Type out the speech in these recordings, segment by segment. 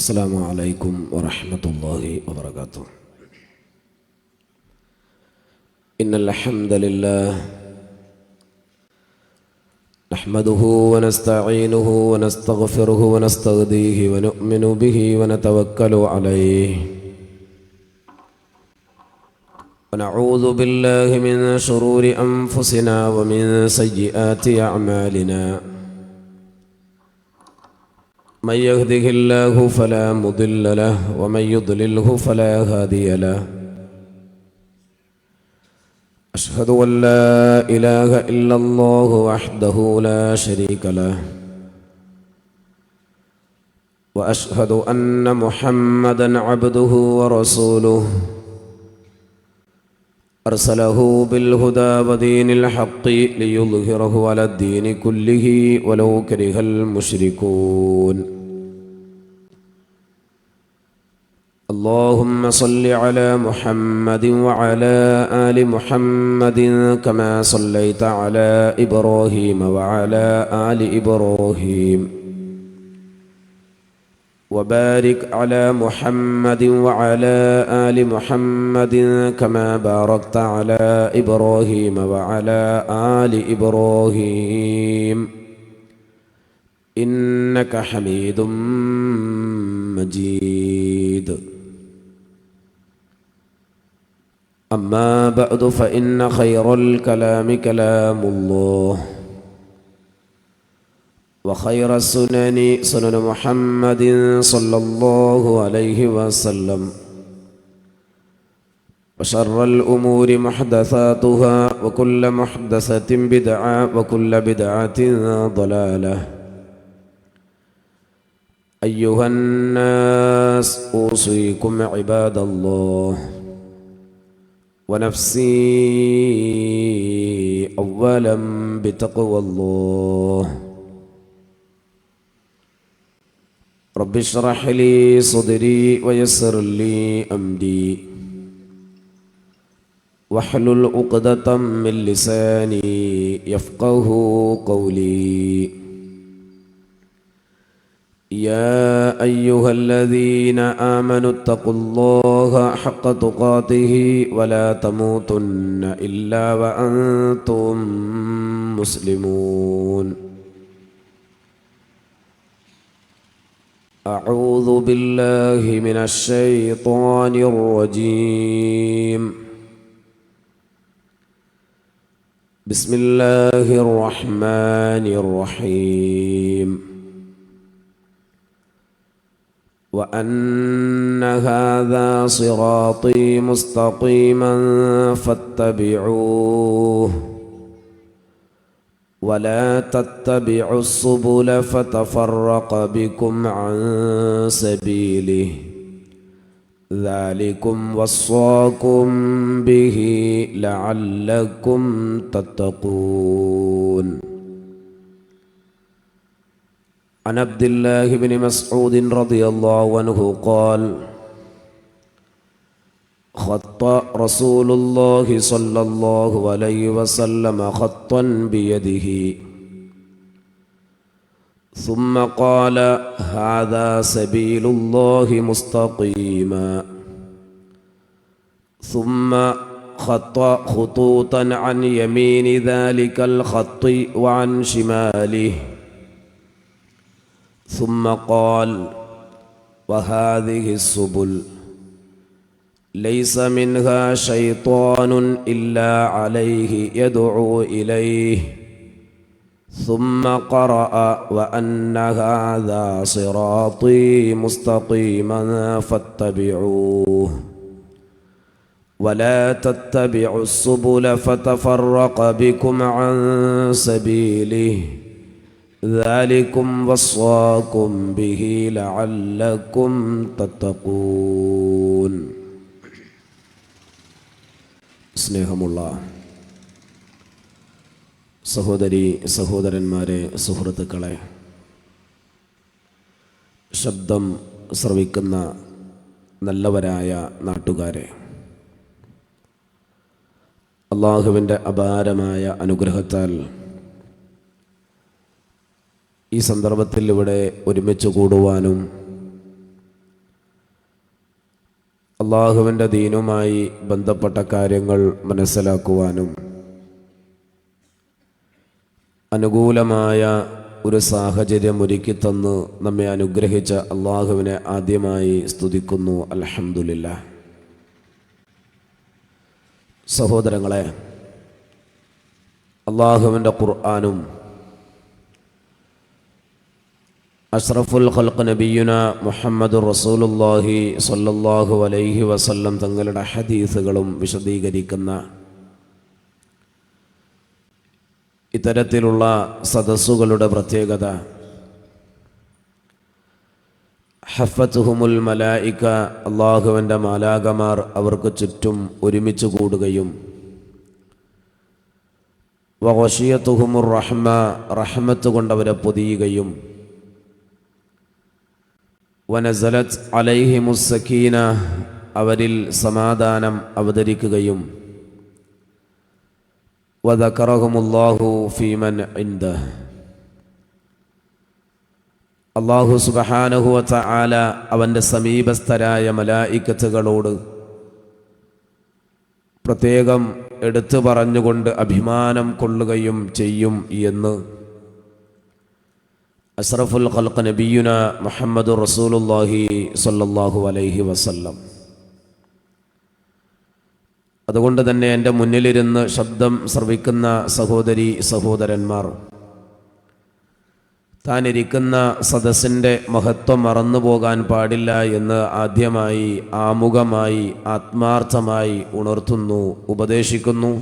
السلام عليكم ورحمة الله وبركاته. إن الحمد لله نحمده ونستعينه ونستغفره ونستهديه ونؤمن به ونتوكل عليه ونعوذ بالله من شرور أنفسنا ومن سيئات أعمالنا. من يهده الله فلا مضل له ومن يضلله فلا هادي له. أشهد أن لا إله إلا الله وحده لا شريك له وأشهد أن محمدا عبده ورسوله أرسله بالهدى ودين الحق ليظهره على الدين كله ولو كره المشركون. اللهم صل على محمد وعلى آل محمد كما صليت على إبراهيم وعلى آل إبراهيم وبارك على محمد وعلى آل محمد كما باركت على إبراهيم وعلى آل إبراهيم إنك حميد مجيد. أما بعد فإن خير الكلام كلام الله وخير السنن سنن محمد صلى الله عليه وسلم وشر الأمور محدثاتها وكل محدثة بدعة وكل بدعة ضلالة. أيها الناس أوصيكم عباد الله ونفسي أولا بتقوى الله. رب اشرح لي صدري ويسر لي أمري واحلل عقدة من لساني يفقه قولي. يا أيها الذين آمنوا اتقوا الله حق تقاته ولا تموتن إلا وأنتم مسلمون. أعوذ بالله من الشيطان الرجيم. بسم الله الرحمن الرحيم. وأن هذا صراطي مستقيما فاتبعوه ولا تتبعوا السبل فتفرق بكم عن سبيله ذلكم وصاكم به لعلكم تتقون. عن عبد الله بن مسعود رضي الله عنه قال: خط رسول الله صلى الله عليه وسلم خطا بيده ثم قال: هذا سبيل الله مستقيما، ثم خط خطوطا عن يمين ذلك الخط وعن شماله، ثم قال: وهذه السبل ليس منها شيطان إلا عليه يدعو إليه، ثم قرأ: وأن هذا صراطي مستقيما فاتبعوه ولا تتبعوا السبل فتفرق بكم عن سبيله ذلكم وصاكم به لعلكم تتقون. സ്നേഹമുള്ള സഹോദരി സഹോദരന്മാരെ, സുഹൃത്തുക്കളെ, ശബ്ദം ശ്രവിക്കുന്ന നല്ലവരായ നാട്ടുകാരെ, അള്ളാഹുവിൻ്റെ അപാരമായ അനുഗ്രഹത്താൽ ഈ സന്ദർഭത്തിൽ ഇവിടെ ഒരുമിച്ച് കൂടുവാനും അള്ളാഹുവിൻ്റെ ദീനുമായി ബന്ധപ്പെട്ട കാര്യങ്ങൾ മനസ്സിലാക്കുവാനും അനുകൂലമായ ഒരു സാഹചര്യം ഒരുക്കിത്തന്ന് നമ്മെ അനുഗ്രഹിച്ച അള്ളാഹുവിനെ ആദ്യമായി സ്തുതിക്കുന്നു. അൽഹംദുലില്ലാഹ്. സഹോദരങ്ങളെ, അള്ളാഹുവിൻ്റെ ഖുർആനും അഷ്റഫുൽ ഖൽഖ് നബിയുന മുഹമ്മദുർ റസൂലുള്ളാഹി സ്വല്ലല്ലാഹു അലൈഹി വസല്ലം തങ്ങളുടെ ഹദീസുകളും വിശദീകരിക്കുന്ന ഇത്തരത്തിലുള്ള സദസ്സുകളുടെ പ്രത്യേകത ഹഫത്തുഹുമുൽ മലായിക, അള്ളാഹുവിൻ്റെ മാലാകമാർ അവർക്ക് ചുറ്റും ഒരുമിച്ച് കൂടുകയും വഗശിയത്തുഹുമുർ റഹ്മ, റഹ്മത്ത് കൊണ്ടവരെ പൊതിയുകയും വനസലത് അലൈഹിമുസ് സക്കീന, അവരിൽ സമാധാനം അവതരിക്കുകയും വദക്കറഹുമുല്ലാഹു ഫീമൻ ഇൻദഹ്, അല്ലാഹു സുബ്ഹാനഹു വ തആല അവൻ്റെ സമീപസ്ഥരായ മലായികത്തുകളോട് പ്രത്യേകം എടുത്തു പറഞ്ഞുകൊണ്ട് അഭിമാനം കൊള്ളുകയും ചെയ്യും എന്ന് അഷ്റഫുൽ ഖൽഖ് നബിയുന മുഹമ്മദുർ റസൂലുള്ളാഹി സ്വല്ലല്ലാഹു അലൈഹി വസല്ലം. അതുകൊണ്ട് തന്നെ എൻ്റെ മുന്നിലിരുന്ന് ശബ്ദം ശ്രവിക്കുന്ന സഹോദരി സഹോദരന്മാർ, താനിരിക്കുന്ന സദസ്സിൻ്റെ മഹത്വം മറന്നു പോകാൻ പാടില്ല എന്ന് ആദ്യമായി ആമുഖമായി ആത്മാർത്ഥമായി ഉണർത്തുന്നു, ഉപദേശിക്കുന്നു.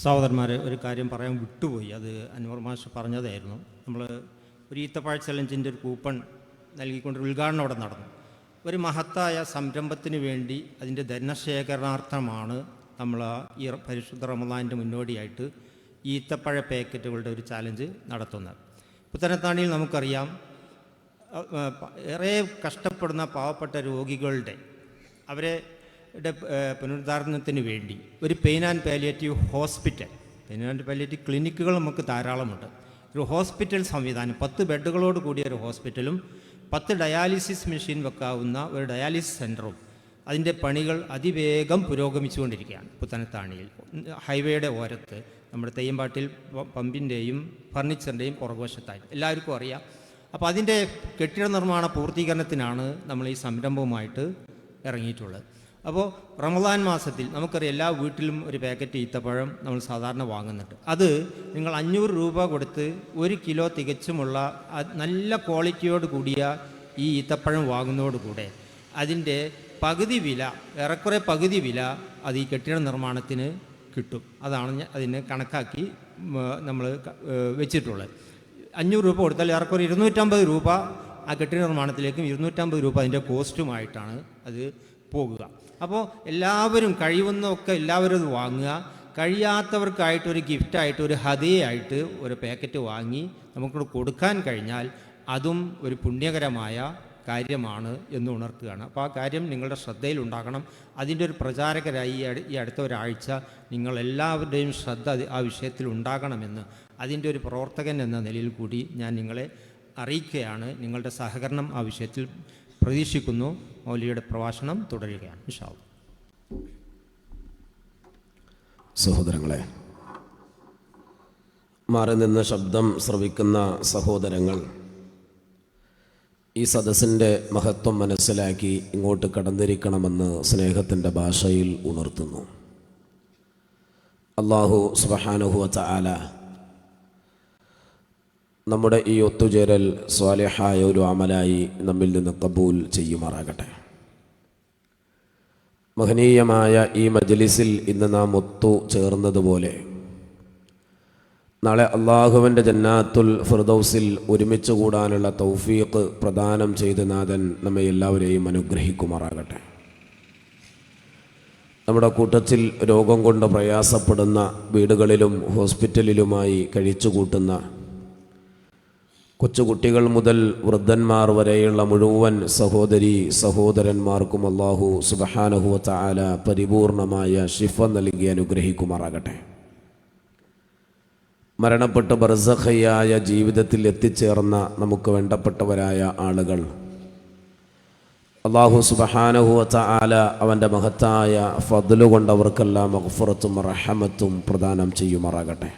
സഹോദരന്മാരെ, ഒരു കാര്യം പറയാൻ വിട്ടുപോയി. അത് അൻവർ മാഷ് പറഞ്ഞതായിരുന്നു. നമ്മൾ ഒരു ഈത്തപ്പഴ ചലഞ്ചിൻ്റെ ഒരു കൂപ്പൺ നൽകിക്കൊണ്ടൊരു ഉദ്ഘാടനം അവിടെ നടന്നു. ഒരു മഹത്തായ സംരംഭത്തിന് വേണ്ടി അതിൻ്റെ ധനശേഖരണാർത്ഥമാണ് നമ്മൾ ഈ പരിശുദ്ധ റമദാനിൻ്റെ മുന്നോടിയായിട്ട് ഈത്തപ്പഴ പാക്കറ്റുകളുടെ ഒരു ചാലഞ്ച് നടത്തുന്നത്. പുത്തനത്താണിയിൽ നമുക്കറിയാം, ഏറെ കഷ്ടപ്പെടുന്ന പാവപ്പെട്ട രോഗികളുടെ അവരെ പുനരുദ്ധാരണത്തിന് വേണ്ടി ഒരു pain and palliative hospital, pain and palliative ക്ലിനിക്കുകൾ നമുക്ക് ധാരാളമുണ്ട്. ഒരു ഹോസ്പിറ്റൽ സംവിധാനം, 10 ബെഡുകളോട് കൂടിയ ഒരു ഹോസ്പിറ്റലും 10 ഡയാലിസിസ് മെഷീൻ വെക്കാവുന്ന ഒരു ഡയാലിസിസ് സെൻ്ററും അതിൻ്റെ പണികൾ അതിവേഗം പുരോഗമിച്ചുകൊണ്ടിരിക്കുകയാണ്. പുത്തനത്താണിയിൽ ഹൈവേയുടെ ഓരത്ത് നമ്മുടെ തെയ്യമ്പാട്ടിൽ പമ്പിൻ്റെയും ഫർണിച്ചറിൻ്റെയും പുറകുവശത്തായി എല്ലാവർക്കും അറിയാം. അപ്പോൾ അതിൻ്റെ കെട്ടിട നിർമ്മാണ പൂർത്തീകരണത്തിനാണ് നമ്മൾ ഈ സംരംഭവുമായിട്ട് ഇറങ്ങിയിട്ടുള്ളത്. അപ്പോൾ റമദാൻ മാസത്തിൽ നമുക്കറിയാം എല്ലാ വീട്ടിലും ഒരു പാക്കറ്റ് ഈത്തപ്പഴം നമ്മൾ സാധാരണ വാങ്ങുന്നുണ്ട്. അത് നിങ്ങൾ 500 രൂപ കൊടുത്ത് 1 കിലോ തികച്ചുമുള്ള നല്ല ക്വാളിറ്റിയോട് കൂടിയ ഈ ഈത്തപ്പഴം വാങ്ങുന്നതോടുകൂടെ അതിൻ്റെ പകുതി വില, ഏറെക്കുറെ പകുതി വില അത് ഈ കെട്ടിട നിർമ്മാണത്തിന് കിട്ടും. അതാണ് അതിനെ കണക്കാക്കി നമ്മൾ വെച്ചിട്ടുള്ളത്. 500 രൂപ കൊടുത്താൽ ഏറെക്കുറെ 250 രൂപ ആ കെട്ടിട നിർമ്മാണത്തിലേക്കും 250 രൂപ അതിൻ്റെ കോസ്റ്റുമായിട്ടാണ് അത് പോകുക. അപ്പോൾ എല്ലാവരും കഴിയുന്നതൊക്കെ എല്ലാവരും അത് വാങ്ങുക. കഴിയാത്തവർക്കായിട്ടൊരു ഗിഫ്റ്റായിട്ട്, ഒരു ഹദിയയായിട്ട് ഒരു പാക്കറ്റ് വാങ്ങി നമുക്ക് കൊടുക്കാൻ കഴിഞ്ഞാൽ അതും ഒരു പുണ്യകരമായ കാര്യമാണ് എന്ന് ഉണർത്തുകയാണ്. അപ്പോൾ ആ കാര്യം നിങ്ങളുടെ ശ്രദ്ധയിലുണ്ടാകണം. അതിൻ്റെ ഒരു പ്രചാരകരായി ഈ അടുത്ത ഒരാഴ്ച നിങ്ങളെല്ലാവരുടെയും ശ്രദ്ധ ആ വിഷയത്തിൽ ഉണ്ടാകണമെന്ന് അതിൻ്റെ ഒരു പ്രവർത്തകൻ എന്ന നിലയിൽ കൂടി ഞാൻ നിങ്ങളെ അറിയിക്കുകയാണ്. നിങ്ങളുടെ സഹകരണം ആ വിഷയത്തിൽ പ്രതീക്ഷിക്കുന്നു. മൗലവിയുടെ പ്രഭാഷണം തുടരുകയാണ് ഇൻഷാ അല്ലാഹ്. സഹോദരങ്ങളെ, മാറി നിന്ന് ശബ്ദം ശ്രവിക്കുന്ന സഹോദരങ്ങൾ ഈ സദസ്സിൻ്റെ മഹത്വം മനസ്സിലാക്കി ഇങ്ങോട്ട് കടന്നിരിക്കണമെന്ന് സ്നേഹത്തിൻ്റെ ഭാഷയിൽ ഉണർത്തുന്നു. അല്ലാഹു സുബ്ഹാനഹു വ തആല നമ്മുടെ ഈ ഒത്തുചേരൽ സ്വാലിഹായ ഒരു അമലായി നമ്മിൽ നിന്ന് കബൂൽ ചെയ്യുമാറാകട്ടെ. മഹനീയമായ ഈ മജ്ലിസിൽ ഇന്ന് നാം ഒത്തു ചേർന്നതുപോലെ നാളെ അള്ളാഹുവിൻ്റെ ജന്നാത്തുൽ ഫിർദൗസിൽ ഒരുമിച്ച് കൂടാനുള്ള തൗഫീഖ് പ്രദാനം ചെയ്ത് നാഥൻ നമ്മെ എല്ലാവരെയും അനുഗ്രഹിക്കുമാറാകട്ടെ. നമ്മുടെ കൂട്ടത്തിൽ രോഗം കൊണ്ട് പ്രയാസപ്പെടുന്ന, വീടുകളിലും ഹോസ്പിറ്റലിലുമായി കഴിച്ചുകൂട്ടുന്ന കൊച്ചുകുട്ടികൾ മുതൽ വൃദ്ധന്മാർ വരെയുള്ള മുഴുവൻ സഹോദരീ സഹോദരന്മാർക്കും അല്ലാഹു സുബ്ഹാനഹു വ തആല പരിപൂർണമായ ശിഫ നൽകി അനുഗ്രഹിക്കുമാറാകട്ടെ. മരണപ്പെട്ട് ബർസഖയായ ജീവിതത്തിൽ എത്തിച്ചേർന്ന നമുക്ക് വേണ്ടപ്പെട്ടവരായ ആളുകൾ അല്ലാഹു സുബ്ഹാനഹു വ തആല അവൻ്റെ മഹത്തായ ഫദ്ല് കൊണ്ട് അവർക്കെല്ലാം മഗ്ഫിറത്തും റഹ്മത്തും പ്രദാനം ചെയ്യുമാറാകട്ടെ.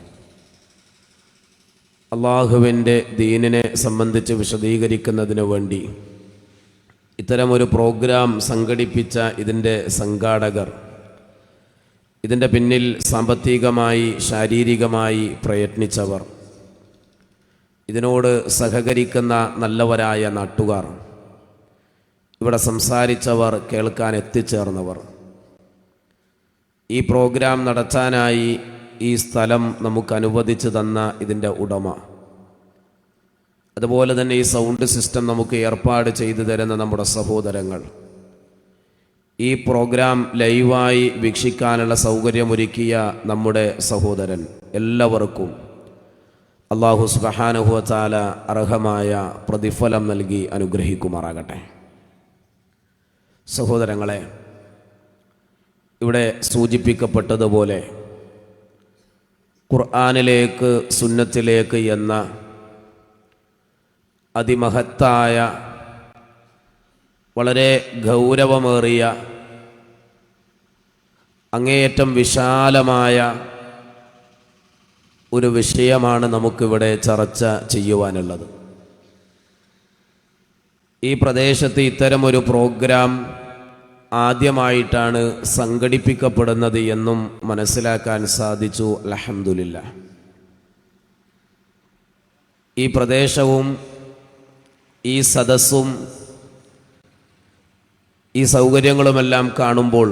അള്ളാഹുവിൻ്റെ ദീനിനെ സംബന്ധിച്ച് വിശദീകരിക്കുന്നതിന് വേണ്ടി ഇത്തരമൊരു പ്രോഗ്രാം സംഘടിപ്പിച്ച ഇതിൻ്റെ സംഘാടകർ, ഇതിൻ്റെ പിന്നിൽ സാമ്പത്തികമായി ശാരീരികമായി പ്രയത്നിച്ചവർ, ഇതിനോട് സഹകരിക്കുന്ന നല്ലവരായ നാട്ടുകാർ, ഇവിടെ സംസാരിച്ചവർ, കേൾക്കാൻ എത്തിച്ചേർന്നവർ, ഈ പ്രോഗ്രാം നടത്താനായി ഈ സ്ഥലം നമുക്ക് അനുവദിച്ചു തന്ന ഇതിൻ്റെ ഉടമ, അതുപോലെ തന്നെ ഈ സൗണ്ട് സിസ്റ്റം നമുക്ക് ഏർപ്പാട് ചെയ്തു തരുന്ന നമ്മുടെ സഹോദരങ്ങൾ, ഈ പ്രോഗ്രാം ലൈവായി വീക്ഷിക്കാനുള്ള സൗകര്യമൊരുക്കിയ നമ്മുടെ സഹോദരൻ, എല്ലാവർക്കും അല്ലാഹു സുബ്ഹാനഹു വ തആല അർഹമായ പ്രതിഫലം നൽകി അനുഗ്രഹിക്കുമാറാകട്ടെ. സഹോദരങ്ങളെ, ഇവിടെ സൂചിപ്പിക്കപ്പെട്ടതുപോലെ ഖുർആനിലേക്ക് സുന്നത്തിലേക്ക് എന്ന അതിമഹത്തായ വളരെ ഗൗരവമേറിയ അങ്ങേയറ്റം വിശാലമായ ഒരു വിഷയമാണ് നമുക്കിവിടെ ചർച്ച ചെയ്യുവാനുള്ളത്. ഈ പ്രദേശത്ത് ഇത്തരമൊരു പ്രോഗ്രാം ആദ്യമായിട്ടാണ് സംഘടിപ്പിക്കപ്പെടുന്നത് എന്നും മനസ്സിലാക്കാൻ സാധിച്ചു. അൽഹംദുലില്ലാഹ്. ഈ പ്രദേശവും ഈ സദസ്സും ഈ സൗകര്യങ്ങളുമെല്ലാം കാണുമ്പോൾ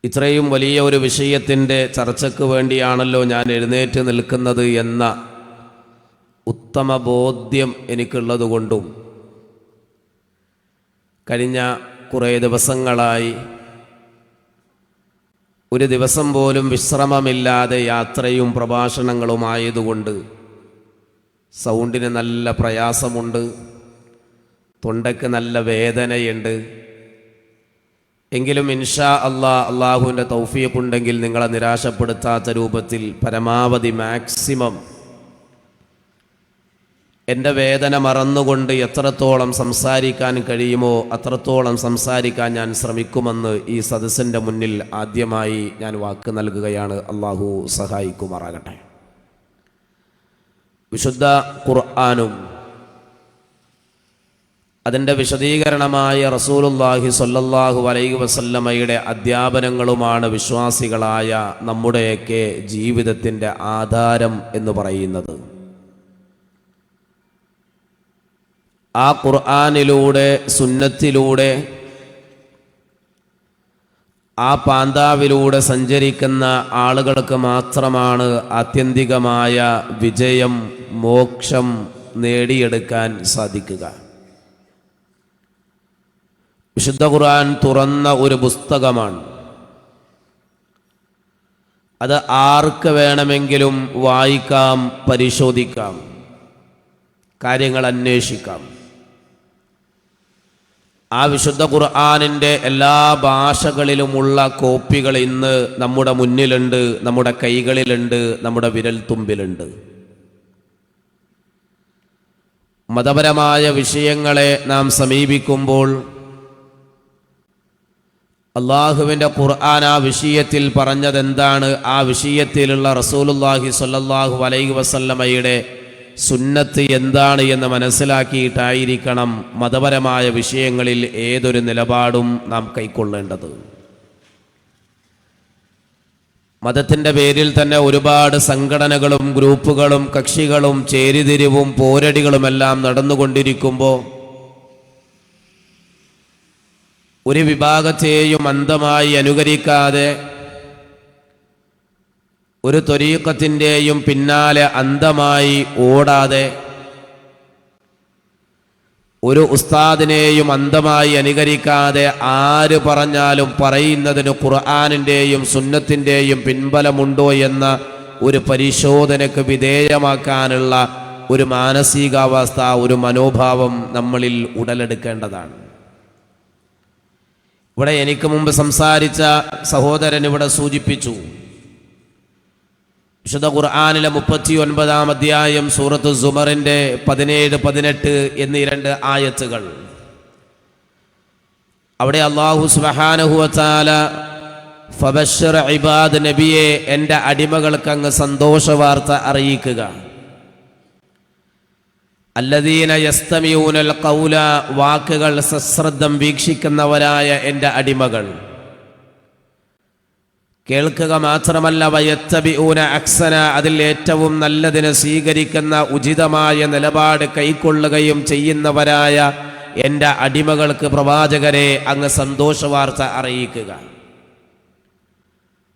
ഇത്രയും വലിയ ഒരു വിഷയത്തിൻ്റെ ചർച്ചയ്ക്ക് വേണ്ടിയാണല്ലോ ഞാൻ എഴുന്നേറ്റ് നിൽക്കുന്നത് എന്ന ഉത്തമ ബോധ്യം എനിക്കുള്ളതുകൊണ്ടും കഴിഞ്ഞ കുറേ ദിവസങ്ങളായി ഒരു ദിവസം പോലും വിശ്രമമില്ലാതെ യാത്രയും പ്രഭാഷണങ്ങളുമായതുകൊണ്ട് സൗണ്ടിന് നല്ല പ്രയാസമുണ്ട്, തൊണ്ടയ്ക്ക് നല്ല വേദനയുണ്ട്. എങ്കിലും ഇൻഷാ അള്ളാഹുവിൻ്റെ തൗഫീഖ് ഉണ്ടെങ്കിൽ നിങ്ങളെ നിരാശപ്പെടുത്താത്ത രൂപത്തിൽ പരമാവധി മാക്സിമം എൻ്റെ വേദന മറന്നുകൊണ്ട് എത്രത്തോളം സംസാരിക്കാൻ കഴിയുമോ അത്രത്തോളം സംസാരിക്കാൻ ഞാൻ ശ്രമിക്കുമെന്ന് ഈ സദസ്സിൻ്റെ മുന്നിൽ ആദ്യമായി ഞാൻ വാക്ക് നൽകുകയാണ്. അള്ളാഹു സഹായിക്കുമാറാകട്ടെ. വിശുദ്ധ ഖുർആനും അതിൻ്റെ വിശദീകരണമായ റസൂലുള്ളാഹി സ്വല്ലല്ലാഹു അലൈഹി വസല്ലമയുടെ അധ്യാപനങ്ങളുമാണ് വിശ്വാസികളായ നമ്മുടെയൊക്കെ ജീവിതത്തിൻ്റെ ആധാരം എന്ന് പറയുന്നത്. ആ ഖുർആനിലൂടെ, സുന്നത്തിലൂടെ, ആ പാന്താവിലൂടെ സഞ്ചരിക്കുന്ന ആളുകൾക്ക് മാത്രമാണ് ആത്യന്തികമായ വിജയം, മോക്ഷം നേടിയെടുക്കാൻ സാധിക്കുക. വിശുദ്ധ ഖുർആൻ തുറന്ന ഒരു പുസ്തകമാണ്. അത് ആർക്ക് വേണമെങ്കിലും വായിക്കാം, പരിശോധിക്കാം, കാര്യങ്ങൾ അന്വേഷിക്കാം. ആ വിശുദ്ധ ഖുർആനിൻ്റെ എല്ലാ ഭാഷകളിലുമുള്ള കോപ്പികൾ ഇന്ന് നമ്മുടെ മുന്നിലുണ്ട്, നമ്മുടെ കൈകളിലുണ്ട്, നമ്മുടെ വിരൽത്തുമ്പിലുണ്ട്. മതപരമായ വിഷയങ്ങളെ നാം സമീപിക്കുമ്പോൾ അള്ളാഹുവിൻ്റെ ഖുർആൻ ആ വിഷയത്തിൽ പറഞ്ഞതെന്താണ്, ആ വിഷയത്തിലുള്ള റസൂലുള്ളാഹി സ്വല്ലല്ലാഹു അലൈഹി വസല്ലമയുടെ സുന്നത്ത് എന്താണ് എന്ന് മനസ്സിലാക്കിയിട്ടായിരിക്കണം മതപരമായ വിഷയങ്ങളിൽ ഏതൊരു നിലപാടും നാം കൈക്കൊള്ളേണ്ടത്. മതത്തിൻ്റെ പേരിൽ തന്നെ ഒരുപാട് സംഘടനകളും ഗ്രൂപ്പുകളും കക്ഷികളും ചേരിതിരിവും പോരടികളുമെല്ലാം നടന്നുകൊണ്ടിരിക്കുമ്പോൾ ഒരു വിഭാഗത്തെയും അന്ധമായി അനുകരിക്കാതെ, ഒരു ത്വരീഖത്തിൻ്റെയും പിന്നാലെ അന്ധമായി ഓടാതെ, ഒരു ഉസ്താദിനെയും അന്ധമായി അനുകരിക്കാതെ, ആര് പറഞ്ഞാലും പറയുന്നതിന് ഖുർആനിൻ്റെയും സുന്നത്തിൻ്റെയും പിൻബലമുണ്ടോ എന്ന ഒരു പരിശോധനയ്ക്ക് വിധേയമാക്കാനുള്ള ഒരു മാനസികാവസ്ഥ, ഒരു മനോഭാവം നമ്മളിൽ ഉടലെടുക്കേണ്ടതാണ്. ഇവിടെ എനിക്ക് മുമ്പ് സംസാരിച്ച സഹോദരൻ ഇവിടെ സൂചിപ്പിച്ചു, വിശുദ്ധ ഖുർആനിലെ 39-ാം അധ്യായം സൂറത്ത് സുമറിൻ്റെ 17, 18 എന്നീ 2 ആയത്തുകൾ. അവിടെ അല്ലാഹു സുബ്ഹാനഹു വ തആല ഫബശ്ശിർ ഇബാദ്, നബിയെ എൻ്റെ അടിമകൾക്ക് അങ്ങ് സന്തോഷവാർത്ത അറിയിക്കുക. അല്ലദീന യസ്തമിഊനൽ ഖൗല, വാക്കുകൾ സശ്രദ്ധം വീക്ഷിക്കുന്നവരായ എൻ്റെ അടിമകൾ. കേൾക്കുക മാത്രമല്ല, വയത്തബിഊന അക്സന, അതിൽ ഏറ്റവും നല്ലതിനെ സ്വീകരിക്കുന്ന ഉചിതമായ നിലപാട് കൈക്കൊള്ളുകയും ചെയ്യുന്നവരായ എൻ്റെ അടിമകൾക്ക് പ്രവാചകരെ അങ്ങ് സന്തോഷവാർത്ത അറിയിക്കുക.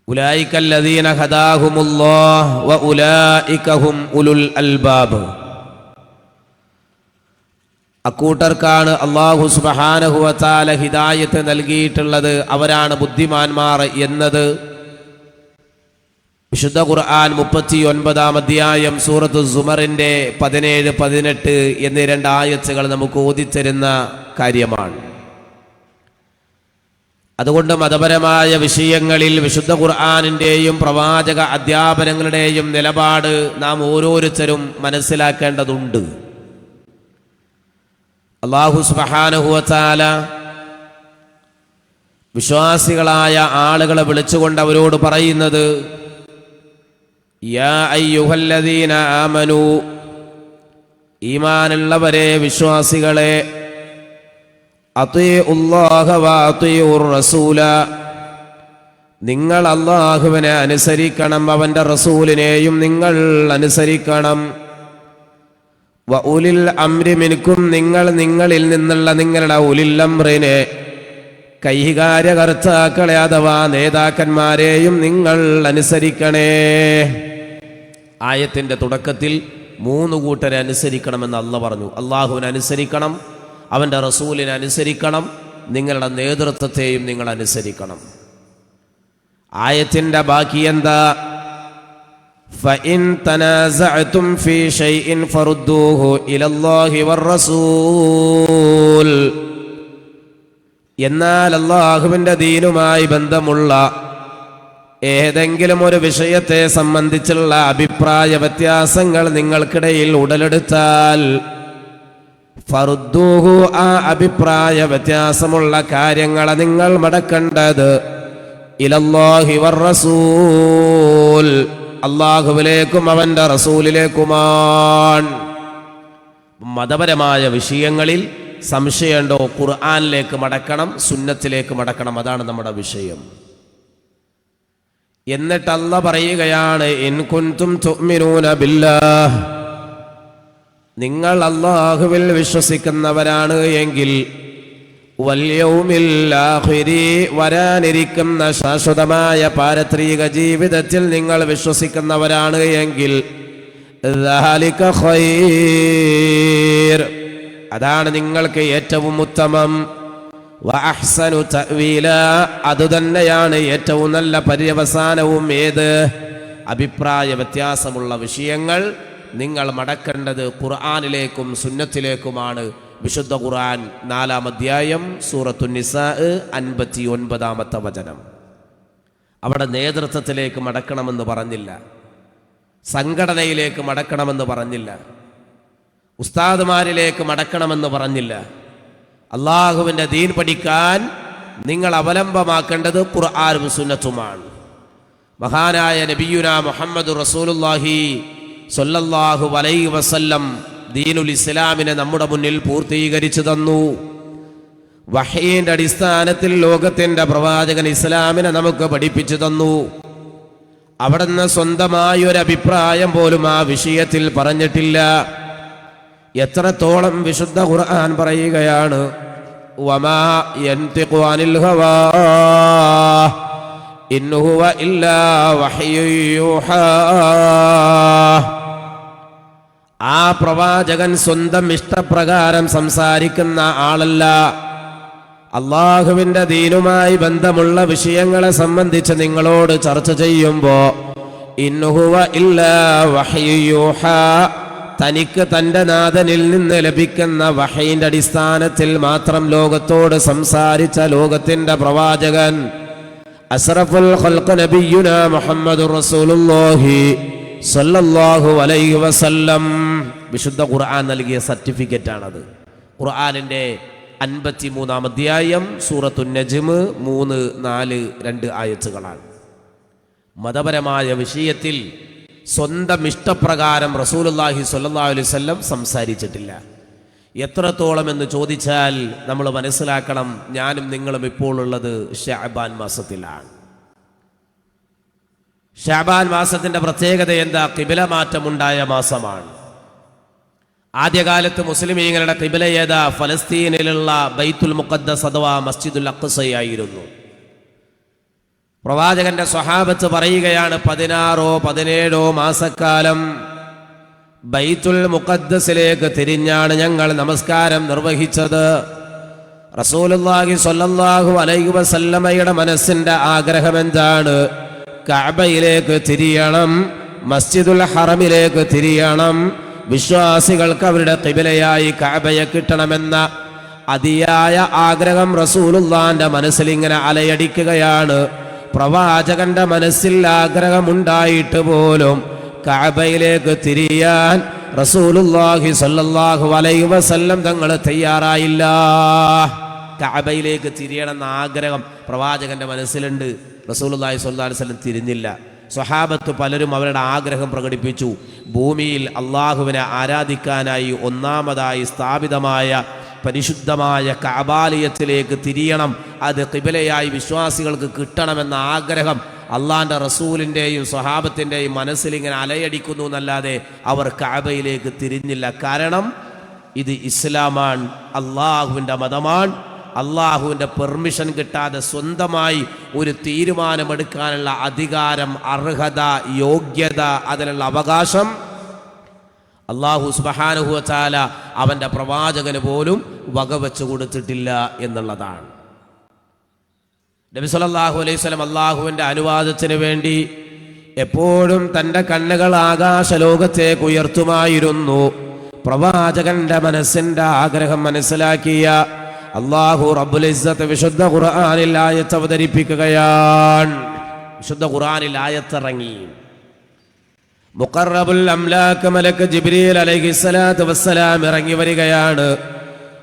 ഉലൈകല്ലദീന ഹദാഹുമുല്ലാഹ് വ ഉലൈക ഹും ഉലുൽ അൽബാബ്. അക്കൂട്ടർക്കാണ് അല്ലാഹു സുബ്ഹാനഹു വ തആല ഹിദായത്ത് നൽകിയിട്ടുള്ളത്, അവരാണ് ബുദ്ധിമാന്മാർ എന്നത് വിശുദ്ധ ഖുർആൻ 39-ാം അധ്യായം സൂറത്ത് സുമറിൻ്റെ 17, 18 എന്നീ 2 ആയത്തുകൾ നമുക്ക് ഓതിത്തരുന്ന കാര്യമാണ്. അതുകൊണ്ട് മതപരമായ വിഷയങ്ങളിൽ വിശുദ്ധ ഖുർആനിൻ്റെയും പ്രവാചക അധ്യാപനങ്ങളുടെയും നിലപാട് നാം ഓരോരുത്തരും മനസ്സിലാക്കേണ്ടതുണ്ട്. അല്ലാഹു സുബ്ഹാനഹു വ തആല വിശ്വാസികളായ ആളുകളെ വിളിച്ചുകൊണ്ട് അവരോട് പറയുന്നത്, യാ അയ്യുഹല്ലദീന ആമനു, ഈമാനുള്ളവരെ, വിശ്വാസികളെ, അത്വീഉല്ലാഹ വ അത്വീഉർ റസൂല, നിങ്ങൾ അല്ലാഹുവിനെ അനുസരിക്കണം, അവൻ്റെ റസൂലിനെയും നിങ്ങൾ അനുസരിക്കണം. വ ഉലിൽ അംരി മിൻകും, നിങ്ങളിൽ നിന്നുള്ള നിങ്ങളുടെ ഉലിൽ അംറിനെ, കൈകാര്യകർത്താക്കളെ അഥവാ നേതാക്കന്മാരെയും നിങ്ങൾ അനുസരിക്കണേ. ആയത്തിൻ്റെ തുടക്കത്തിൽ 3 കൂട്ടരെ അനുസരിക്കണമെന്ന് അല്ലാഹ് പറഞ്ഞു. അള്ളാഹുവിനെ അനുസരിക്കണം, അവൻ്റെ റസൂലിനെ അനുസരിക്കണം, നിങ്ങളുടെ നേതൃത്വത്തെയും നിങ്ങൾ അനുസരിക്കണം. ആയത്തിൻ്റെ ബാക്കി എന്താ? فَإِن تَنَازَعْتُمْ فِي شَيْءٍ فَرُدُّوهُ إِلَى اللَّهِ وَالرَّسُولِ. എന്നാൽ അല്ലാഹുവിൻ്റെ ദീനുമായി ബന്ധമുള്ള ഏതെങ്കിലും ഒരു വിഷയത്തെ സംബന്ധിച്ചുള്ള അഭിപ്രായ വ്യത്യാസങ്ങൾ നിങ്ങൾക്കിടയിൽ ഉടലെടുത്താൽ, ഫറുദ്ദൂഹു, ആ അഭിപ്രായ വ്യത്യാസമുള്ള കാര്യങ്ങളെ നിങ്ങൾ മടക്കേണ്ടത് ഇലല്ലാഹി വറസൂൽ, അല്ലാഹുവിലേക്കും അവൻ്റെ റസൂലിലേക്കുമാണ്. മതപരമായ വിഷയങ്ങളിൽ സംശയമുണ്ടോ? ഖുർആനിലേക്ക് മടക്കണം, സുന്നത്തിലേക്ക് മടക്കണം, അതാണ് നമ്മുടെ വിഷയം. എന്നിട്ട് അല്ലാഹ് പറയുകയാണ്, ഇൻ കുൻതും തുഅ്മിനൂന ബില്ലാഹ്, നിങ്ങൾ അല്ലാഹുവിൽ വിശ്വസിക്കുന്നവരാണ് എങ്കിൽ വൽയൗമിൽ ആഖിരി, വരാനിരിക്കുന്ന ശാശ്വതമായ പാരത്രിക ജീവിതത്തിൽ നിങ്ങൾ വിശ്വസിക്കുന്നവരാണ് എങ്കിൽ ദാലിക ഖൈർ, അതാണ് നിങ്ങൾക്ക് ഏറ്റവും ഉത്തമം. വഅഹ്സനു തഅ്വീല, അതുതന്നെയാണ് ഏറ്റവും നല്ല പര്യവസാനവും. ഏത്? അഭിപ്രായ വ്യത്യാസമുള്ള വിഷയങ്ങൾ നിങ്ങൾ മടക്കേണ്ടത് ഖുർആനിലേക്കും സുന്നത്തിലേക്കുമാണ്. വിശുദ്ധ ഖുർആൻ 4-ാം അധ്യായം സൂറത്തുൻ നിസാ 59-ാമത്തെ വചനം. അവിടെ നേതൃത്വത്തിലേക്ക് മടക്കണമെന്ന് പറഞ്ഞില്ല, സംഘടനയിലേക്ക് മടക്കണമെന്ന് പറഞ്ഞില്ല, ഉസ്താദുമാരിലേക്ക് മടക്കണമെന്ന് പറഞ്ഞില്ല. അള്ളാഹുവിൻ്റെ ദീൻ പഠിക്കാൻ നിങ്ങൾ അവലംബമാക്കേണ്ടത് ഖുർആനും സുന്നത്തുമാണ്. മഹാനായ നബിയുനാ മുഹമ്മദ് റസൂലുള്ളാഹി സ്വല്ലല്ലാഹു അലൈഹി വസല്ലം ദീനുൽ ഇസ്ലാമിനെ നമ്മുടെ മുന്നിൽ പൂർത്തീകരിച്ചു തന്നു. വഹീന്റെ അടിസ്ഥാനത്തിൽ ലോകത്തിന്റെ പ്രവാചകൻ ഇസ്ലാമിനെ നമുക്ക് പഠിപ്പിച്ചു തന്നു. അവിടുന്ന് സ്വന്തമായൊരു അഭിപ്രായം പോലും ആ വിഷയത്തിൽ പറഞ്ഞിട്ടില്ല. എത്രത്തോളം വിശുദ്ധ ഖുർആൻ പറയുകയാണ്, വമാ യൻതിഖു അനിൽ ഹവാ ഇൻ ഹുവ ഇല്ലാ വഹ്യു യൂഹാ. ആ പ്രവാചകൻ സ്വന്തം ഇഷ്ടപ്രകാരം സംസാരിക്കുന്ന ആളല്ല. അള്ളാഹുവിൻ്റെ ദീനുമായി ബന്ധമുള്ള വിഷയങ്ങളെ സംബന്ധിച്ച് നിങ്ങളോട് ചർച്ച ചെയ്യുമ്പോൾ ഇൻ ഹുവ ഇല്ലാ വഹ്യു യൂഹാ, തനിക്ക് തൻ്റെ നാഥനിൽ നിന്ന് ലഭിക്കുന്ന വഹയിൻ്റെ അടിസ്ഥാനത്തിൽ മാത്രം ലോകത്തോട് സംസാരിച്ച ലോകത്തിൻ്റെ പ്രവാചകൻ അസ്റഫുൽ ഖൽഖ് നബിയുനാ മുഹമ്മദുർ റസൂലുള്ളാഹി സ്വല്ലല്ലാഹു അലൈഹി വസല്ലം. വിശുദ്ധ ഖുർആൻ നൽകിയ സർട്ടിഫിക്കറ്റാണത്. ഖുർആനിൻ്റെ 53-ാം അധ്യായം സൂറത്തുൻ നജ്മ് 3, 4, 2 ആയത്തുകളാണ്. മതപരമായ വിഷയത്തിൽ സ്വന്തം ഇഷ്ടപ്രകാരം റസൂലുള്ളാഹി സ്വല്ലല്ലാഹു അലൈഹി വസല്ലം സംസാരിച്ചിട്ടില്ല. എത്രത്തോളം എന്ന് ചോദിച്ചാൽ നമ്മൾ മനസ്സിലാക്കണം, ഞാനും നിങ്ങളും ഇപ്പോൾ ഉള്ളത് ശഅബാൻ മാസത്തിലാണ്. ശഅബാൻ മാസത്തിന്റെ പ്രത്യേകത എന്താ? ഖിബല മാറ്റമുണ്ടായ മാസമാണ്. ആദ്യകാലത്ത് മുസ്ലിമീങ്ങളുടെ ഖിബല ഏതാ? ഫലസ്തീനിലുള്ള ബൈത്തുൽ മുഖദ്ദസ് അഥവാ മസ്ജിദുൽ അഖ്സയായിരുന്നു. പ്രവാചകന്റെ സ്വഹാബത്ത് പറയുകയാണ്, 16-17 മാസക്കാലം ബൈത്തുൽ മുഖദ്ദസിലേക്ക് തിരിഞ്ഞാണ് ഞങ്ങൾ നമസ്കാരം നിർവഹിച്ചത്. റസൂലുള്ളാഹി സ്വല്ലല്ലാഹു അലൈഹി വസല്ലമയുടെ മനസ്സിന്റെ ആഗ്രഹം എന്താണ്? കഅബയിലേക്ക് തിരിയണം, മസ്ജിദുൽ ഹറമിലേക്ക് തിരിയണം, വിശ്വാസികൾക്ക് അവരുടെ ഖിബലയായി കഅബയെ കിട്ടണമെന്ന അതിയായ ആഗ്രഹം റസൂലുള്ളാഹിന്റെ മനസ്സിൽ ഇങ്ങനെ അലയടിക്കുകയാണ്. പ്രവാചകന്റെ മനസ്സിൽ ആഗ്രഹമുണ്ടായിട്ട് പോലും കഅബയിലേക്ക് തിരിയാൻ റസൂലുള്ളാഹി സ്വല്ലല്ലാഹു അലൈഹി വസല്ലം തങ്ങൾ തയ്യാറായില്ല. കഅബയിലേക്ക് തിരിയണമെന്ന ആഗ്രഹം പ്രവാചകന്റെ മനസ്സിലുണ്ട്. റസൂലുള്ളാഹി സ്വല്ലല്ലാഹു അലൈഹി വസല്ലം തിരിഞ്ഞില്ല. സ്വഹാബത്ത് പലരും അവരുടെ ആഗ്രഹം പ്രകടിപ്പിച്ചു. ഭൂമിയിൽ അള്ളാഹുവിനെ ആരാധിക്കാനായി ഒന്നാമതായി സ്ഥാപിതമായ പരിശുദ്ധമായ കഅബാലയത്തിലേക്ക് തിരിയണം, അത് ഖിബലയായി വിശ്വാസികൾക്ക് കിട്ടണമെന്ന ആഗ്രഹം അള്ളാന്റെ റസൂലിൻ്റെയും സ്വഹാബത്തിൻ്റെയും മനസ്സിലിങ്ങനെ അലയടിക്കുന്നു എന്നല്ലാതെ അവർ കഅബയിലേക്ക് തിരിഞ്ഞില്ല. കാരണം ഇത് ഇസ്ലാമാണ്, അള്ളാഹുവിൻ്റെ മതമാണ്. അള്ളാഹുവിൻ്റെ പെർമിഷൻ കിട്ടാതെ സ്വന്തമായി ഒരു തീരുമാനമെടുക്കാനുള്ള അധികാരം, അർഹത, യോഗ്യത, അതിനുള്ള അവകാശം അള്ളാഹു സുബ്ഹാനഹു വ തആല അവൻ്റെ പ്രവാചകന് പോലും വകവെച്ചു കൊടുത്തിട്ടില്ല എന്നുള്ളതാണ്. നബി സല്ലല്ലാഹു അലൈഹി വസല്ലം അള്ളാഹുവിൻ്റെ അനുവാദത്തിന് വേണ്ടി എപ്പോഴും തൻ്റെ കണ്ണുകൾ ആകാശലോകത്തേക്ക് ഉയർത്തുമായിരുന്നു. പ്രവാചകന്റെ മനസ്സിൻ്റെ ആഗ്രഹം മനസ്സിലാക്കിയ അല്ലാഹു റബ്ബുൽ ഇസ്സത്ത് വിശുദ്ധ ഖുർആനിൽ ആയത്ത് അവതരിപ്പിക്കുകയാണ്. വിശുദ്ധ ഖുർആനിൽ ആയത്തിറങ്ങി. മുഖറബുൽ അംലാക്ക് മലക്ക് ജിബ്രീൽ അലൈഹിസ്സലാത്തു വസ്സലാം ഇറങ്ങി വരികയാണ്.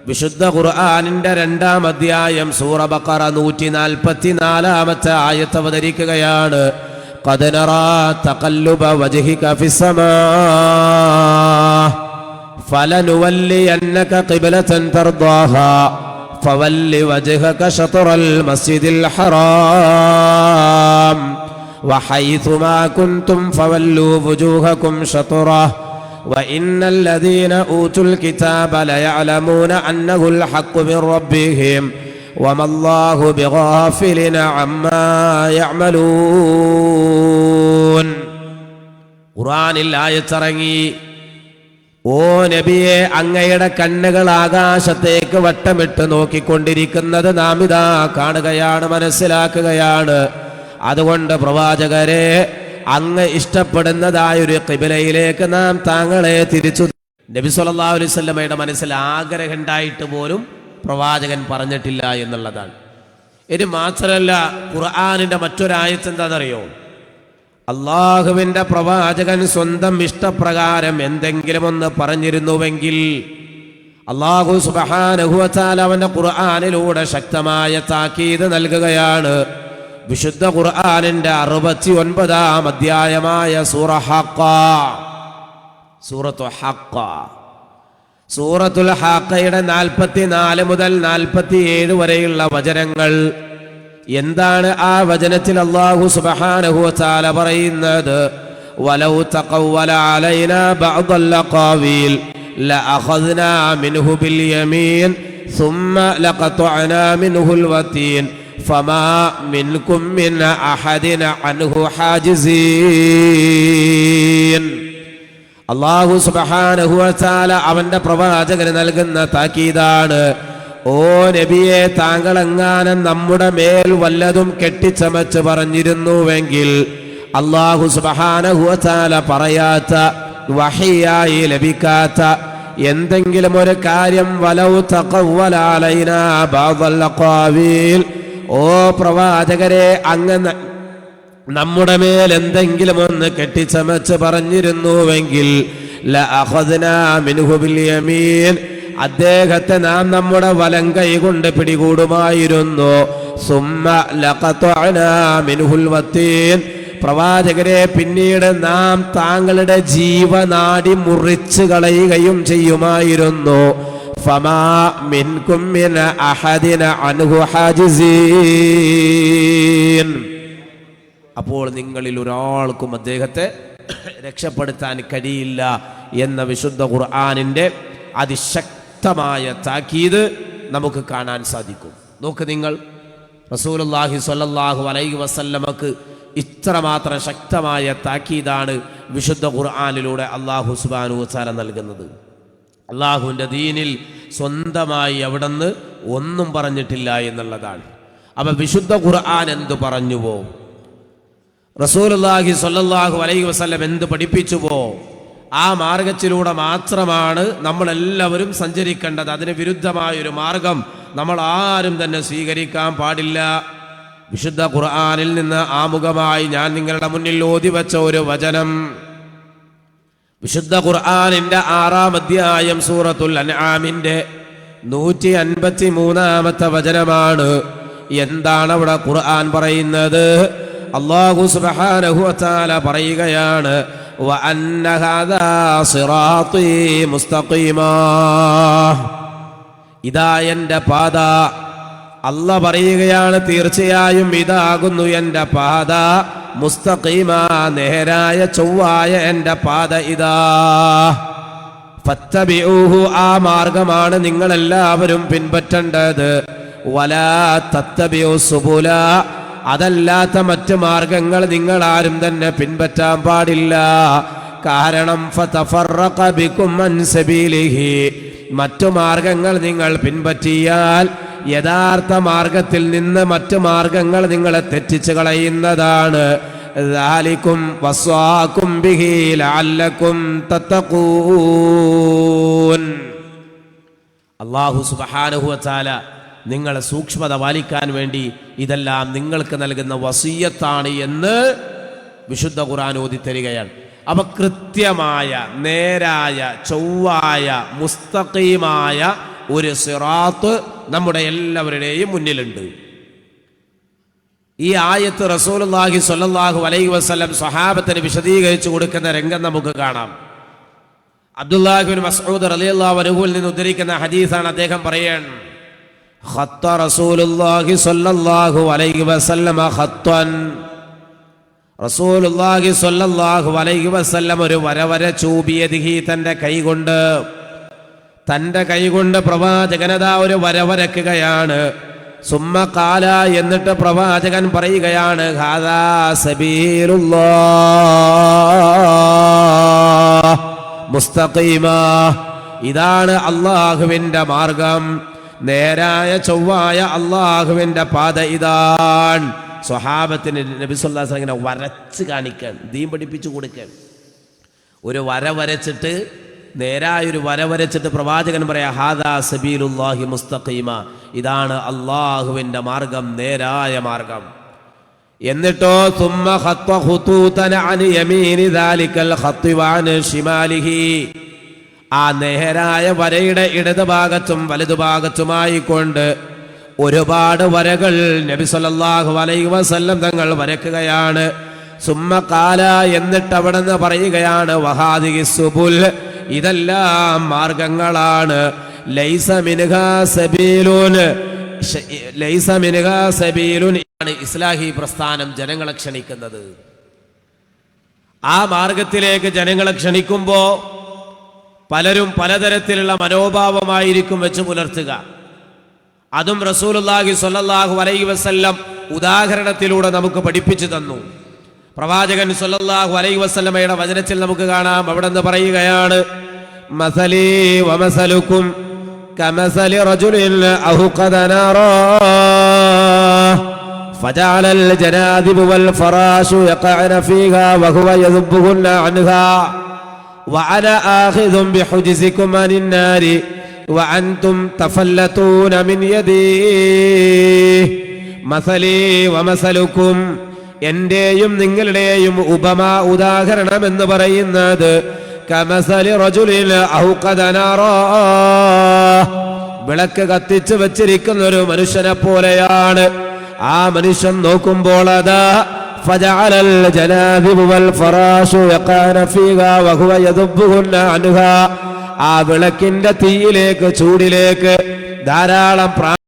വിശുദ്ധ ഖുർആനിന്റെ 2-ാം അധ്യായം സൂറ ബഖറ 144-ാമത്തെ ആയത്ത് അവതരിക്കുകയാണ്. ഖദ് നറാ തഖല്ലുബ വജ്ഹിക ഫിസ്സമാ ഫലനുവല്ലിയന്നക ഖിബ്ലതൻ തർദാഹാ ഫവല്ലി വജ്ഹക ശത്റൽ മസ്ജിദിൽ ഹറാം വഹൈതുമാ കുൻതും ഫവല്ലു വുജൂഹകും ശത്റഹു وإن الذين أوتوا الكتاب ليعلمون أنه الحق من ربهم وما الله بغافل عما يعملون. ഖുർആനിൽ ആയത്തിറങ്ങി, ഓ നബിയെ, അങ്ങയുടെ കണ്ണുകൾ ആകാശത്തേക്ക് വട്ടമിട്ട് നോക്കിക്കൊണ്ടിരിക്കുന്നത് നാം ഇതാ കാണുകയാണ്, മനസ്സിലാക്കുകയാണ്. അതുകൊണ്ട് പ്രവാചകരെ, അങ്ങ് ഇഷ്ടപ്പെടുന്നതായൊരു ഖിബലയിലേക്ക് നാം താങ്കളെ തിരിച്ചു. നബി സല്ലല്ലാഹു അലൈഹി വസല്ലമയുടെ മനസ്സിൽ ആഗ്രഹം ഉണ്ടായിട്ട് പോലും പ്രവാചകൻ പറഞ്ഞിട്ടില്ല എന്നുള്ളതാണ്. ഇത് മാത്രമല്ല, ഖുർആനിന്റെ മറ്റൊരായത്ത് എന്താണെന്നറിയോ? അള്ളാഹുവിന്റെ പ്രവാചകൻ സ്വന്തം ഇഷ്ടപ്രകാരം എന്തെങ്കിലും ഒന്ന് പറഞ്ഞിരുന്നുവെങ്കിൽ അള്ളാഹു സുബ്ഹാനഹു വ തആല അവന്റെ ഖുർആനിലൂടെ ശക്തമായ താക്കീത് നൽകുകയാണ്. വിശുദ്ധ ഖുർആനിന്റെ 69-ാം അധ്യായമായ സൂറത്തുൽ ഹഖയുടെ 44 മുതൽ 47 വരെയുള്ള വചനങ്ങൾ. എന്താണ് ആ വചനത്തിൽ അല്ലാഹു സുബ്ഹാനഹു വ തആല പറയുന്നത്? വലൗ തഖവ്വല അലൈനാ ബഅദൽ ഖാവീൽ ലഅഖദ്നാ മിൻഹു ബിൽ യമീൻ ثم لقطعنا منه الوتين فما منكم من أحد عنه حاجزين. അല്ലാഹു സുബ്ഹാനഹു വ തആല അവന്റെ പ്രവാചകന് നൽകുന്ന താക്കീതാണ്. ഓ നബിയെ, താങ്കൾ എങ്ങാനും നമ്മുടെ മേൽ വല്ലതും കെട്ടിച്ചമച്ച് പറഞ്ഞിരുന്നുവെങ്കിൽ അല്ലാഹു സുബ്ഹാനഹു വ തആല പറയാത്ത, വഹിയായി ലഭിക്കാത്ത എന്തെങ്കിലും ഒരു കാര്യം, വലൗ തഖവ്വല അലൈനാ ബഅദൽ ഖാവീൽ, ഓ പ്രവാചകരെ, അങ്ങ് നമ്മുടെ മേൽ എന്തെങ്കിലും ഒന്ന് കെട്ടിച്ചമച്ച് പറഞ്ഞിരുന്നുവെങ്കിൽ ലഅഖദ്നാ മിൻഹു ബിൽ യമീൻ, അദ്ദേഹത്തെ നാം നമ്മുടെ വലം കൈ കൊണ്ട് പിടികൂടുമായിരുന്നു. സുമ്മ ലഖതഅനാ മിൻഹുൽ വതീൻ, പ്രവാചകരെ, പിന്നീട് നാം താങ്കളുടെ ജീവനാടി മുറിച്ചു കളയുകയും ചെയ്യുമായിരുന്നു. ഫമാ മിൻകും മിൻ അഹദിന അൻഹു ഹാജിസീൻ. അപ്പോൾ നിങ്ങളിൽ ഒരാൾക്കും അദ്ദേഹത്തെ രക്ഷപ്പെടുത്താൻ കഴിയില്ല എന്ന വിശുദ്ധ ഖുർആനിന്റെ അതിശക്തമായ താക്കീത് നമുക്ക് കാണാൻ സാധിക്കും. നോക്ക് നിങ്ങൾ, റസൂലുള്ളാഹി സ്വല്ലല്ലാഹു അലൈഹി വസല്ലമക്ക് ഇത്രമാത്രം ശക്തമായ താക്കീതാണ് വിശുദ്ധ ഖുർആനിലൂടെ അല്ലാഹു സുബ്ഹാനഹു വ തആല നൽകുന്നത്. അല്ലാഹുവിൻ്റെ ദീനിൽ സ്വന്തമായി അവിടുന്ന് ഒന്നും പറഞ്ഞിട്ടില്ല എന്നുള്ളതാണ്. അപ്പം വിശുദ്ധ ഖുർആൻ എന്തു പറഞ്ഞുവോ, റസൂലുള്ളാഹി സ്വല്ലല്ലാഹു അലൈഹി വസല്ലം എന്ത് പഠിപ്പിച്ചുവോ, ആ മാർഗത്തിലൂടെ മാത്രമാണ് നമ്മളെല്ലാവരും സഞ്ചരിക്കേണ്ടത്. അതിന് വിരുദ്ധമായൊരു മാർഗം നമ്മൾ ആരും തന്നെ സ്വീകരിക്കാൻ പാടില്ല. വിശുദ്ധ ഖുർആനിൽ നിന്ന് ആമുഖമായി ഞാൻ നിങ്ങളുടെ മുന്നിൽ ഓതി വച്ച ഒരു വചനം, വിശുദ്ധ ഖുർആനിന്റെ 6-ാം അധ്യായം സൂറത്തുൽ അൻആമിന്റെ 153-ാമത്തെ വചനമാണ്. എന്താണ് അവിടെ ഖുർആൻ പറയുന്നത്? അല്ലാഹു സുബ്ഹാനഹു വ തആല പറയുകയാണ്, വഅന്ന ഹാദാ സിറാത്തീ മുസ്തഖീമാ, ഇതാ എൻ്റെ പാത. അല്ല പറയുകയാണ്, തീർച്ചയായും ഇതാകുന്നു എൻ്റെ പാത, മുസ്തഖീമ, നേരായ ചൊവ്വായ എൻ്റെ പാത ഇതാ. ഫത്തബിഊഹു, ആ മാർഗമാണ് നിങ്ങളെല്ലാവരും പിൻപറ്റേണ്ടത്. വലാ തത്തബിഉ സുബുല, അതല്ലാത്ത മറ്റ് മാർഗങ്ങൾ നിങ്ങൾ ആരും തന്നെ പിൻപറ്റാൻ പാടില്ല. കാരണം ഫതഫറഖ ബികും അൻ സബീലിഹി, മറ്റു മാർഗങ്ങൾ നിങ്ങൾ പിൻപറ്റിയാൽ യഥാർത്ഥ മാർഗത്തിൽ നിന്ന് മറ്റു മാർഗങ്ങൾ നിങ്ങളെ തെറ്റിച്ച് കളയുന്നതാണ്. ദാലികും വസ്വാകും ബിഹി ലഅല്ലകും തത്തഖൂൻ. അല്ലാഹു സുബ്ഹാനഹു വ തആല നിങ്ങളെ സൂക്ഷ്മത പാലിക്കാൻ വേണ്ടി ഇതെല്ലാം നിങ്ങൾക്ക് നൽകുന്ന വസിയ്യത്താണ് എന്ന് വിശുദ്ധ ഖുർആൻ ഓതിത്തരികയാണ്. അപ്പൊ കൃത്യമായ, നേരായ, ചൊവ്വായ, മുസ്തഖീമായ ഒരു സിറാത്ത് നമ്മുടെ എല്ലാവരുടെയും മുന്നിലുണ്ട്. ഈ ആയത്ത് റസൂലുള്ളാഹി സ്വല്ലല്ലാഹു അലൈഹി വസല്ലം സ്വഹാബത്തിന് വിശദീകരിച്ചു കൊടുക്കുന്ന രംഗം നമുക്ക് കാണാം. അബ്ദുല്ലാഹി ഇബ്നു മസ്ഊദ് റളിയല്ലാഹു അൻഹുവിൽ നിന്ന് ഉദ്ധരിക്കുന്ന ഹദീസാണ്. അദ്ദേഹം പറയാൻ, ഖത്ത റസൂലുള്ളാഹി സ്വല്ലല്ലാഹു അലൈഹി വസല്ലം ഖത്തൻ, റസൂലുള്ളാഹി സ്വല്ലല്ലാഹു അലൈഹി വസല്ലം ഒരു വര ചൂബിയതിഹി തൻ്റെ കൈകൊണ്ട് പ്രവാചകനതാ ഒരു വരയ്ക്കുകയാണ്. സുമ്മ ഖാല, എന്നിട്ട് പ്രവാചകൻ പറയുകയാണ്, ഹാദാ സബീലുല്ലാഹ് മുസ്തഖീമാ, ഇതാണ് അള്ളാഹുവിൻ്റെ മാർഗം, നേരായ ചൊവ്വായ അള്ളാഹുവിൻ്റെ പാത ഇതാണ്. സ്വഹാബത്തിന് നബി സല്ലല്ലാഹു അലൈഹി വസല്ലം ഇങ്ങനെ വരച്ച് കാണിക്കാൻ, ദീൻ പഠിപ്പിച്ചു കൊടുക്കാൻ. ഒരു വരച്ചിട്ട്, നേരായൊരു വരച്ചിട്ട് പ്രവാചകൻ പറയാ, ഹാദാ സബീലുല്ലാഹി മുസ്തഖീമ, ഇതാണ് അള്ളാഹുവിൻ്റെ മാർഗം, നേരായ മാർഗം. എന്നിട്ടോ സുമ്മ ഖത്ത ഖുതൂതൻ അൻ യമീനി ദാലികൽ ഖത്തി വഅൻ ശിമാലിഹി, ആ നേരായ വരയുടെ ഇടതുഭാഗത്തും വലതുഭാഗത്തുമായി കൊണ്ട് ഒരുപാട് വരകൾ നബി സല്ലല്ലാഹു അലൈഹി വസല്ലം തങ്ങൾ വരയ്ക്കുകയാണ്. സുമ്മ ഖാല, എന്നിട്ട് അവിടെ നിന്ന് പറയുകയാണ്, വഹാദിഹി സുബുൽ, ഇതെല്ലാം മാർഗങ്ങളാണ്. ലൈസ മിൻഹാ സബീലുൻ, ഇസ്ലാഹി പ്രസ്ഥാനം ജനങ്ങളെ ക്ഷണിക്കുന്നത്. ആ മാർഗത്തിലേക്ക് ജനങ്ങളെ ക്ഷണിക്കുമ്പോൾ പലരും പലതരത്തിലുള്ള മനോഭാവമായിരിക്കും വെച്ച് പുലർത്തുക. അതും റസൂലുള്ളാഹി സ്വല്ലല്ലാഹു അലൈഹി വസല്ലം ഉദാഹരണത്തിലൂടെ നമുക്ക് പഠിപ്പിച്ചു തന്നു. പ്രവാചകൻ സ്വല്ലല്ലാഹു അലൈഹി വസല്ലമയുടെ വചനത്തിൽ നമുക്ക് കാണാം, അവിടെ നിന്ന് പറയുകയാണ്, മസലീ വമസലുക്കും കമസലി റജുലിൻ അഹ്ഖദ നാറാ ഫജഅലൽ ജനാദിബു വൽ ഫറാശു യഖഅന ഫീഹാ വഹുവ യദുബ്ബുഹുന്ന അൻഹാ വഅന ആഖിദും ബിഹുജ്സികും അനിൻ നാരി വഅൻതും തഫല്ലതൂന മിൻ യദീ മസലീ വമസലുക്കും, എന്റെയും നിങ്ങളുടെയും ഉദാഹരണം എന്ന് പറയുന്നത് കമസലി റജുലിൻ അഹ്ഖദ നാറാ, വിളക്ക് കത്തിച്ചു വെച്ചിരിക്കുന്ന ഒരു മനുഷ്യനെ പോലെയാണ്. ആ മനുഷ്യൻ നോക്കുമ്പോൾ അതാ ഫജഅലൽ ജനാദിബു വൽ ഫറാശു യഖഅന ഫീഹാ വഹുവ യദുബ്ബുഹുന്ന അൻഹാ, ആ വിളക്കിന്റെ തീയിലേക്ക്, ചൂടിലേക്ക് ധാരാളം